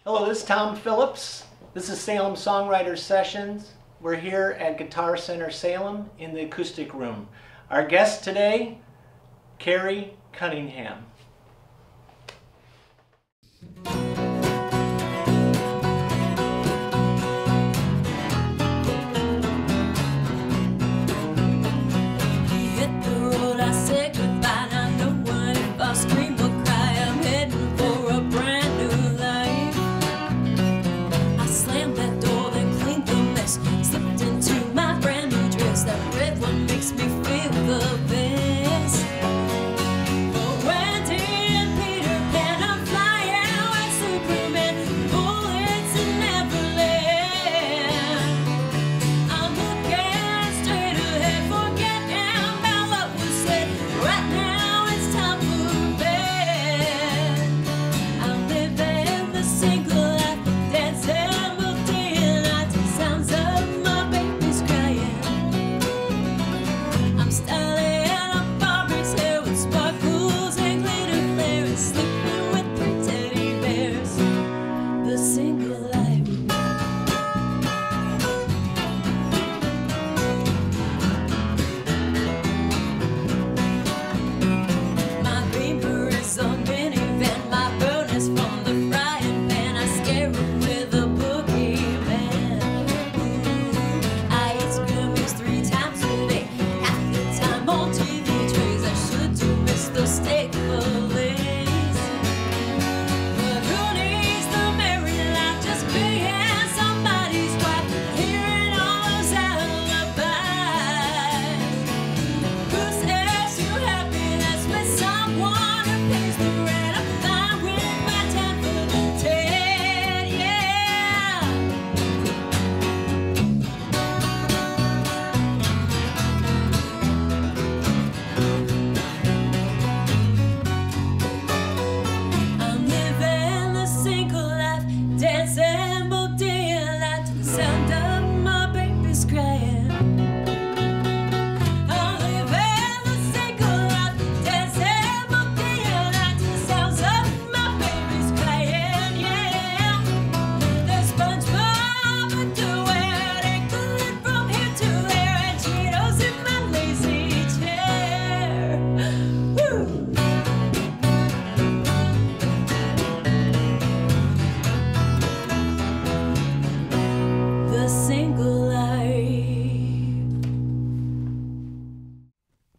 Hello, this is Tom Phillips. This is Salem Songwriter Sessions. We're here at Guitar Center Salem in the acoustic room. Our guest today, Carrie Cunningham.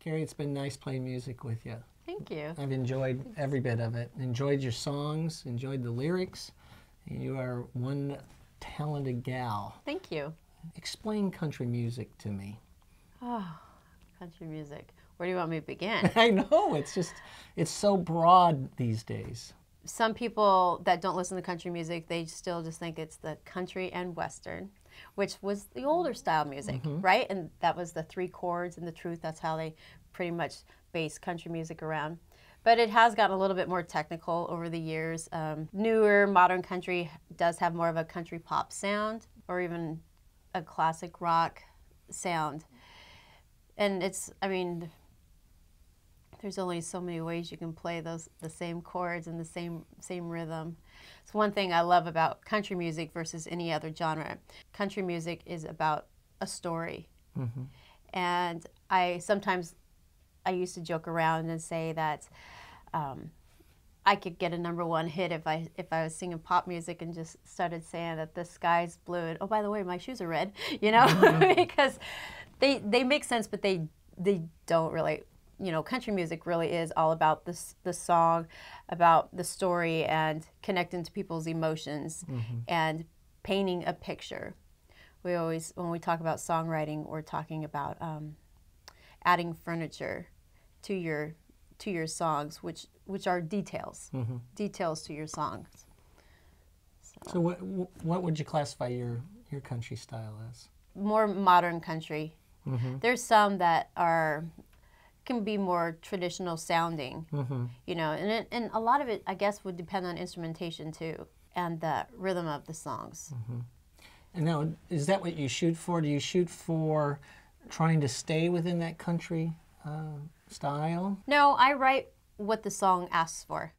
Carrie, it's been nice playing music with you. Thank you. I've enjoyed every bit of it. Enjoyed your songs, enjoyed the lyrics. You are one talented gal. Thank you. Explain country music to me. Oh, country music. Where do you want me to begin? I know, it's so broad these days. Some people that don't listen to country music, they still just think it's the country and western, which was the older style music, right? And that was the 3 chords and the truth. That's how they pretty much based country music around. But it has gotten a little bit more technical over the years. Newer modern country does have more of a country pop sound or even a classic rock sound. And it's, I mean, there's only so many ways you can play the same chords and the same rhythm. It's one thing I love about country music versus any other genre. Country music is about a story. And sometimes I used to joke around and say that I could get a #1 hit if I was singing pop music and just started saying that the sky's blue and, oh, by the way, my shoes are red, you know, because they make sense, but they don't really country music really is all about the song, about the story, and connecting to people's emotions and painting a picture. We always, when we talk about songwriting, we're talking about adding furniture to your songs, which are details, details to your songs. So what would you classify your country style as? More modern country. There's some that can be more traditional sounding, and a lot of it, I guess, would depend on instrumentation too, and the rhythm of the songs. And now, is that what you shoot for? Do you shoot for trying to stay within that country style? No, I write what the song asks for.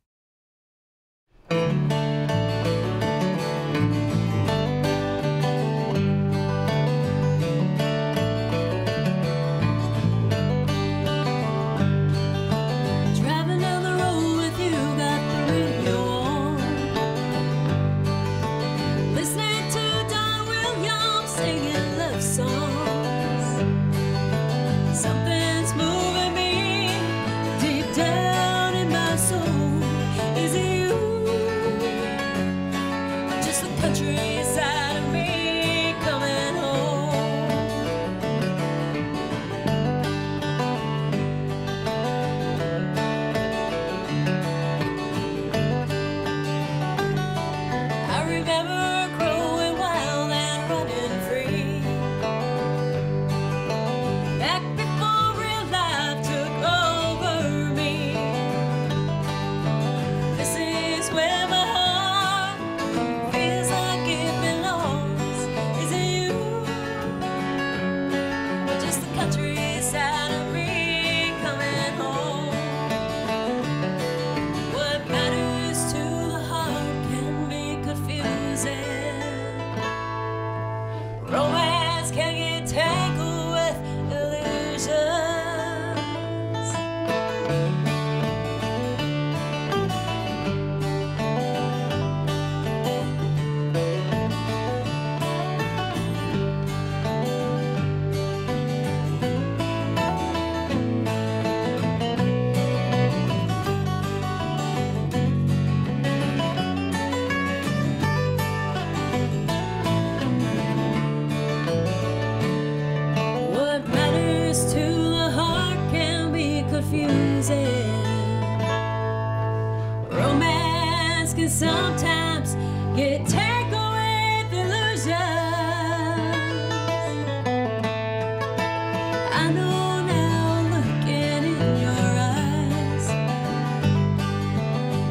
Sometimes you take away the illusions. I know now, looking in your eyes,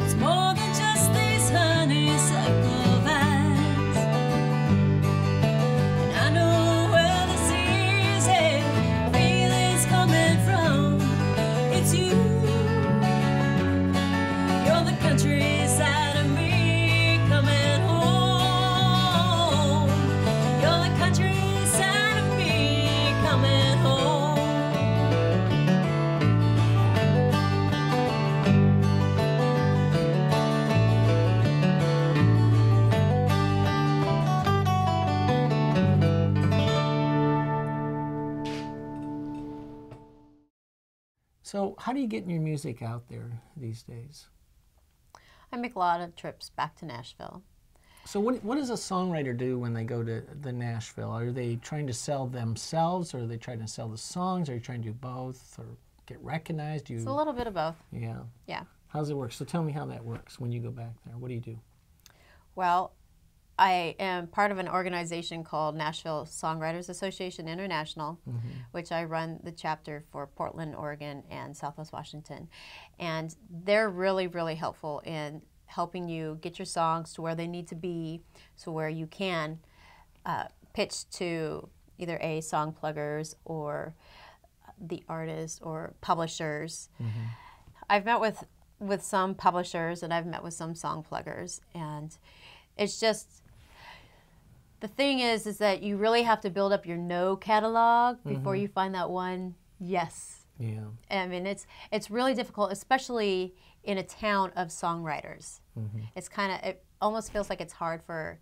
it's more than just these honeysuckle vines. And I know where the season feeling's coming from. It's you. You're the countryside. So how do you get your music out there these days? I make a lot of trips back to Nashville. So what does a songwriter do when they go to Nashville? Are they trying to sell themselves, or are they trying to sell the songs? Are you trying to do both, or get recognized? It's a little bit of both. Yeah. Yeah. How does it work? So tell me how that works when you go back there. What do you do? Well, I am part of an organization called Nashville Songwriters Association International, which I run the chapter for Portland, Oregon, and Southwest Washington. And they're really, really helpful in helping you get your songs to where they need to be, so where you can pitch to either song pluggers or the artists or publishers. I've met with some publishers, and I've met with some song pluggers, and it's just, the thing is that you really have to build up your no catalog before you find that one yes. Yeah. I mean, it's really difficult, especially in a town of songwriters. It's it almost feels like it's hard for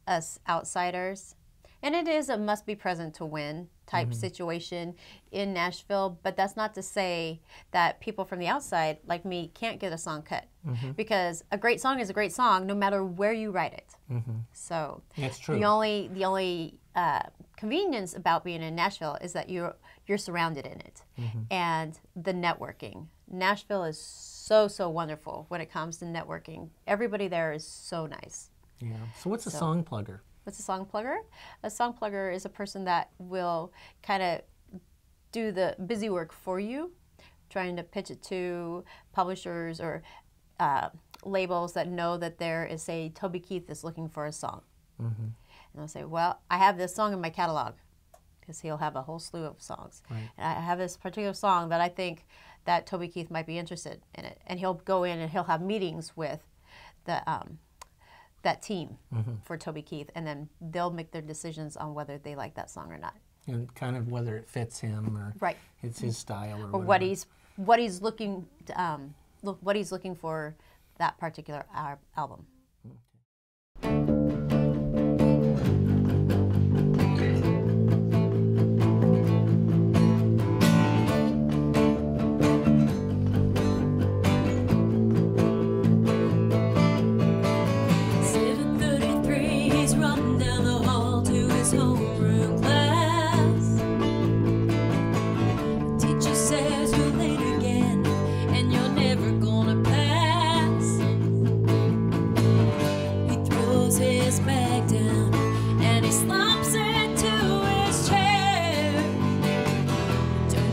us outsiders. And it is a must be present to win type situation in Nashville, but that's not to say that people from the outside like me can't get a song cut, because a great song is a great song no matter where you write it. So That's true. the only convenience about being in Nashville is that you're surrounded in it, and the networking. Nashville is so wonderful when it comes to networking. Everybody there is so nice. Yeah. So what's a song plugger? What's a song plugger? A song plugger is a person that will kind of do the busy work for you, trying to pitch it to publishers or labels that know that there is, say, Toby Keith is looking for a song. And they'll say, well, I have this song in my catalog, because he'll have a whole slew of songs. Right. And I have this particular song that I think that Toby Keith might be interested in it. And he'll go in and he'll have meetings with the that team for Toby Keith, and then they'll make their decisions on whether they like that song or not. And kind of whether it fits him or Right. it's his style Or what he's looking for that particular album.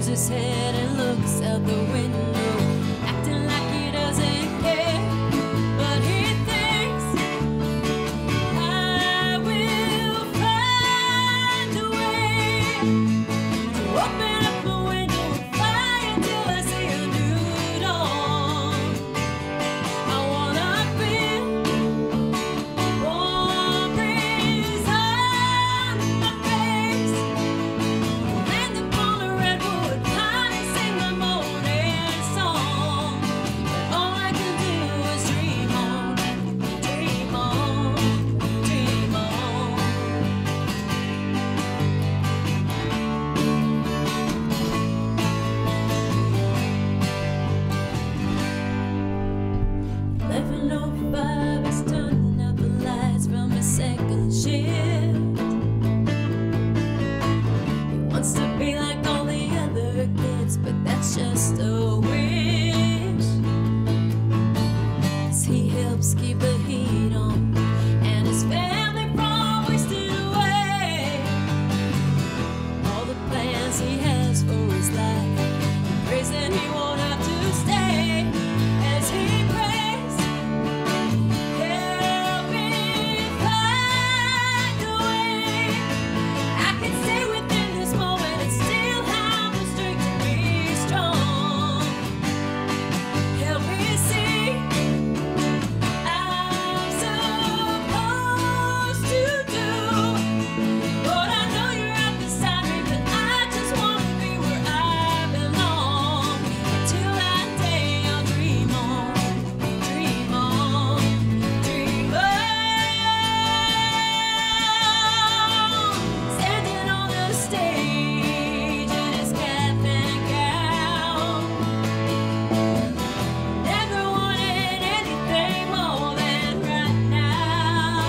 His head and looks out the window, acting like he doesn't care. But he thinks, I will find a way to open up my window and fly until I see a new dawn. I wanna feel warm breeze on my face, land upon a redwood pine and sing my morning song. But all I can do is dream on, dream on, dream on. Living on five is turning out the lights from his second shift. He wants to be like all the other kids, but that's just a wish. 'Cause he helps keep the heat on, and his family from wasting away. All the plans he has for his life, he prays that he won't have to stay. As he prays, help me find a way. I can stay within this moment and still have the strength to be strong. Help me see I'm supposed to do what I know you're right beside me, but I just want to be where I belong. Until that day, I'll dream on, dream on, dream on. Standing on the stage in his cap and gown, never wanted anything more than right now.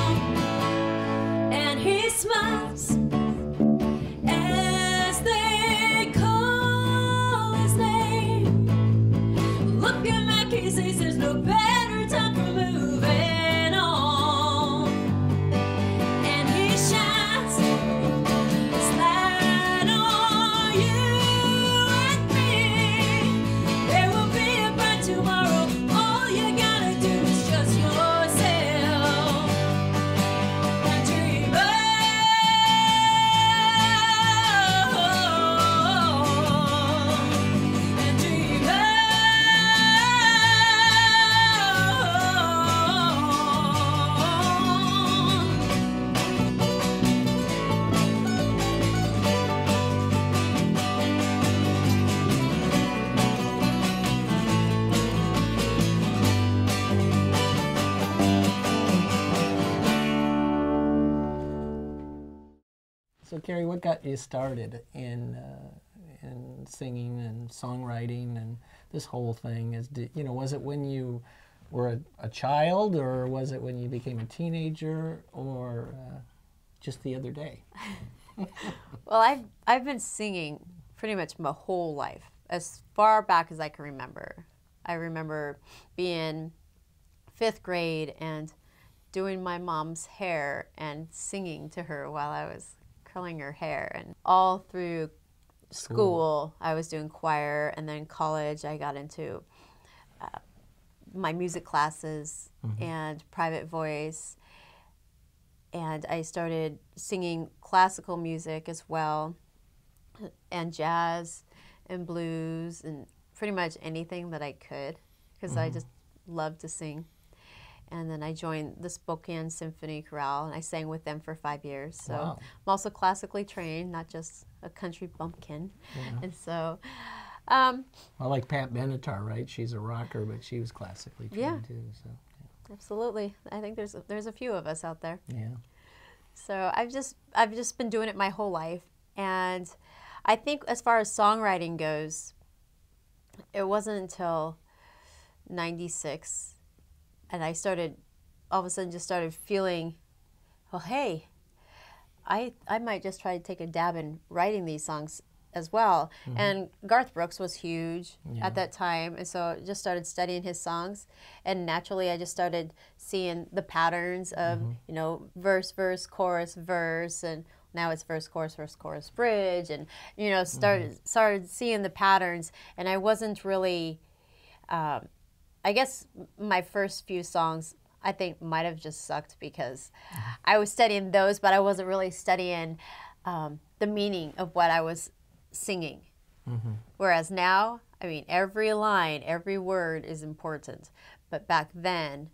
And he smiles as they call his name. Looking back, he says there's no better time for moving on. And he shines his light on you and me. There will be a bright tomorrow. All you gotta do is trust yourself and dream on, and dream on. Carrie, what got you started in singing and songwriting and this whole thing? Was it when you were a child, or was it when you became a teenager, or just the other day? Well, I've been singing pretty much my whole life, as far back as I can remember. I remember being 5th grade and doing my mom's hair and singing to her while I was curling her hair. And all through school, I was doing choir, and then college I got into my music classes and private voice. And I started singing classical music as well, and jazz and blues and pretty much anything that I could, because I just loved to sing. And then I joined the Spokane Symphony Chorale, and I sang with them for 5 years. So wow. I'm also classically trained, not just a country bumpkin. Yeah. And so, well, like Pat Benatar, right? She's a rocker, but she was classically trained too. So absolutely, I think there's a few of us out there. yeah. So I've just been doing it my whole life, and I think as far as songwriting goes, it wasn't until '96. And I started, all of a sudden, just started feeling, well, hey, I might just try to take a dab in writing these songs as well. And Garth Brooks was huge at that time, and so I just started studying his songs. And naturally, I just started seeing the patterns of, verse, verse, chorus, verse, and now it's verse, chorus, bridge, and, started seeing the patterns. And I wasn't really... I guess my first few songs, I think, might have just sucked because I was studying those, but I wasn't really studying the meaning of what I was singing. Whereas now, I mean, every line, every word is important. But back then,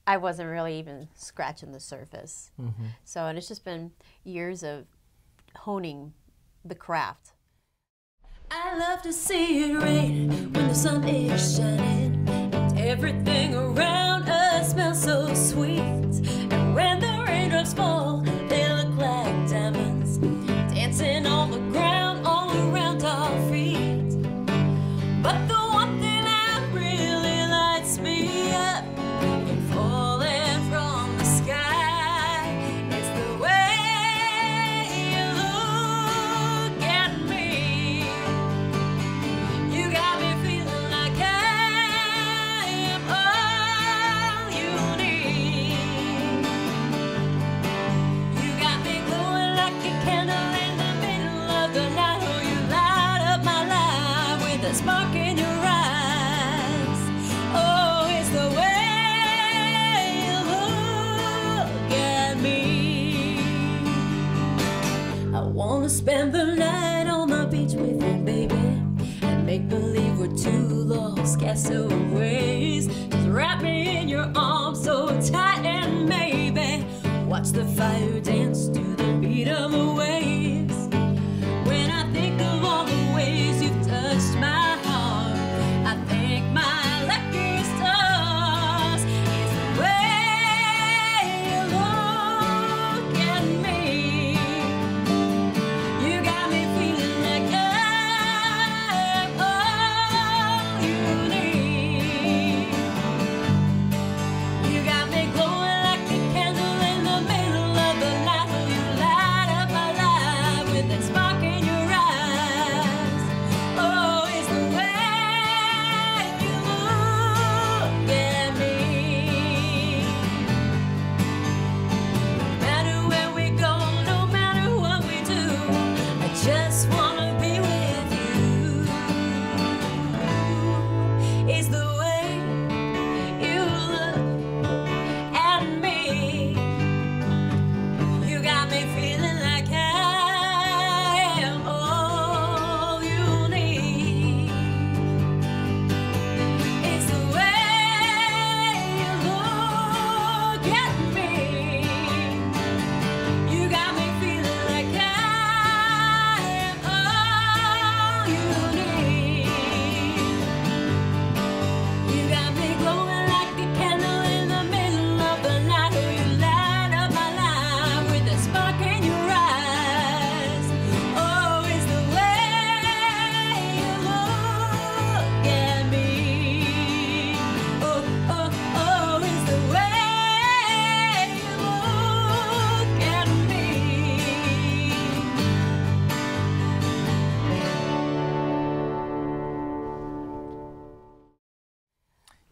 I wasn't really even scratching the surface. So, and it's just been years of honing the craft. I love to see it rain when the sun is shining, and everything around us smells so sweet. And when the raindrops fall, they look like diamonds, dancing on the ground all around our feet. But the one thing that really lights me up when falling from the sky is the way you look at me. You got me feeling like I am all you need. You got me glowing like a candle in the middle of the night. Oh, you light up my life with a spark in your eyes. Oh, it's the way you look at me. I wanna spend the night on the beach with you, baby, and make believe we're two lost castaways. Just wrap me in your arms so tight, and maybe watch the fire dance to the beat of the waves. When I think of all the ways you've touched my heart, I thank my lucky stars. It's the way you look at me. You got me feeling like I'm all you need. You got me glowing like a candle in the middle of the night. Oh, you light up my life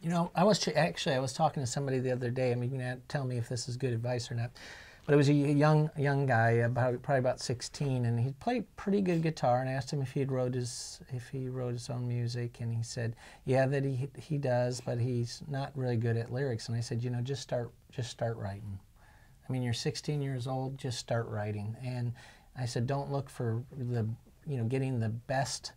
You know, I was talking to somebody the other day. I mean, you can tell me if this is good advice or not. But it was a young guy, probably about 16, and he played pretty good guitar. And I asked him if he wrote his own music, and he said, yeah, that he does, but he's not really good at lyrics. And I said, you know, just start writing. I mean, you're 16 years old, just start writing. And I said, don't look for getting the best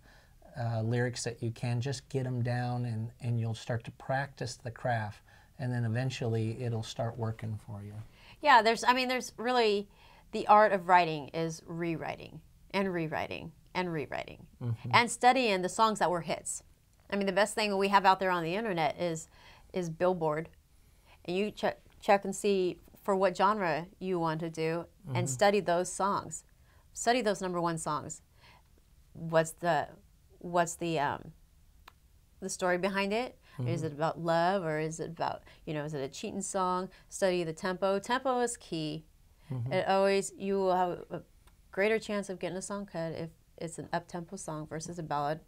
lyrics that you can. Just get them down, and you'll start to practice the craft, and then eventually it'll start working for you. Yeah, there's really, the art of writing is rewriting and rewriting and rewriting, and studying the songs that were hits. I mean, the best thing we have out there on the internet is Billboard, and you check and see for what genre you want to do, and study those songs, study those #1 songs. What's the story behind it? Is it about love, or is it about, is it a cheating song? Study the tempo. Tempo is key. You will have a greater chance of getting a song cut if it's an up-tempo song versus a ballad.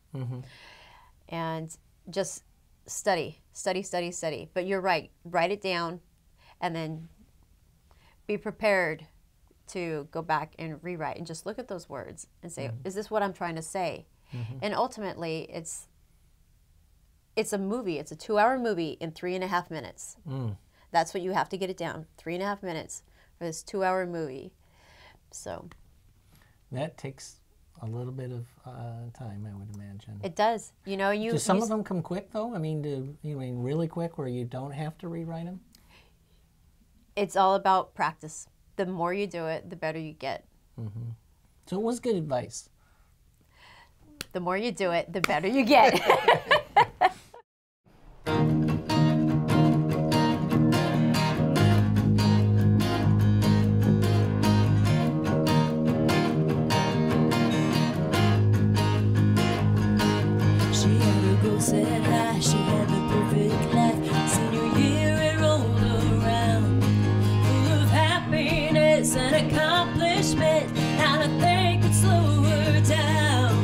And just study. But you're right. Write it down, and then be prepared to go back and rewrite, and just look at those words and say, is this what I'm trying to say? And ultimately, it's a movie. It's a 2-hour movie in 3.5 minutes. That's what you have to get it down. 3.5 minutes for this 2-hour movie. So that takes a little bit of time, I would imagine. it does. Do some of them come quick though? I mean, really quick where you don't have to rewrite them? It's all about practice. The more you do it, the better you get. So it was good advice. The more you do it, the better you get. Said hi, she had the perfect life. Senior year it rolled around, full of happiness and accomplishment. Not a thing could slow her down,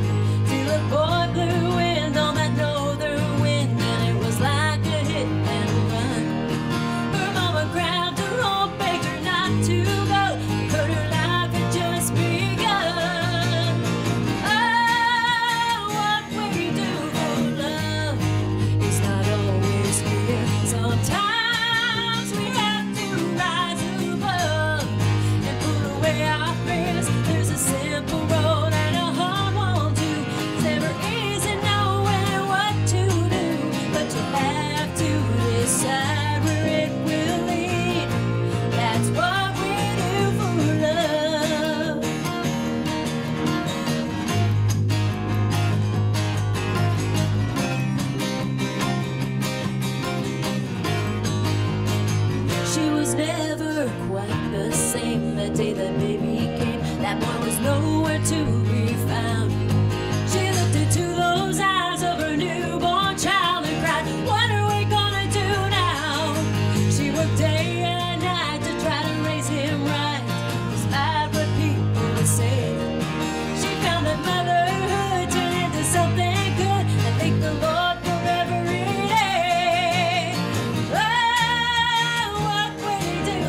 till a boy blew wind on that northern wind, and it was like a hit and run. Her mama grabbed her home, begged her not to go, but her life had just begun. Oh, what we do for love is not always clear. Sometimes we have to rise above and put away our fears. There's a simple road and a hard one too. It's never easy knowing what to do, but you have to decide where it will lead. That's what we do for love. She was never quite the same the day that baby came. That boy was nowhere to be found. She looked into those eyes of her newborn child and cried, what are we gonna do now? She worked day and night to try to raise him right, despite what people would say. She found that motherhood turned into something good, and thank the Lord for every day. Oh, what we do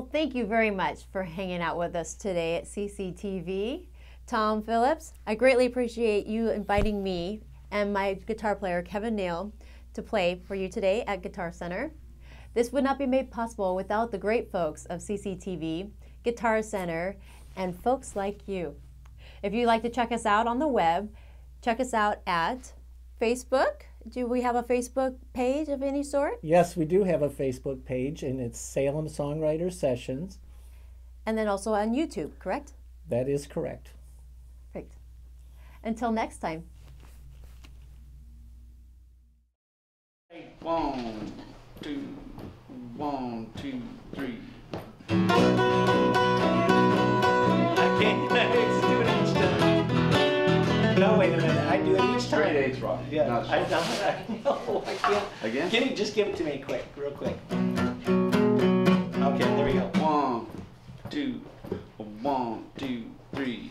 Well, thank you very much for hanging out with us today at CCTV. Tom Phillips, I greatly appreciate you inviting me and my guitar player, Kevin Neal, to play for you today at Guitar Center. This would not be made possible without the great folks of CCTV, Guitar Center, and folks like you. If you'd like to check us out on the web, check us out at Facebook. Do we have a Facebook page of any sort? Yes, we do have a Facebook page, and it's Salem Songwriter Sessions. And then also on YouTube, correct? That is correct. Perfect. Until next time. 1, 2, 1, 2, 3. I can't do it each time. No, wait a minute. I do it each time. 3 days, Rob. Yeah, Not I sure. know. I can't. Again? Kenny, just give it to me quick, real quick. Okay, there we go. 1, 2, 1, 2, 3.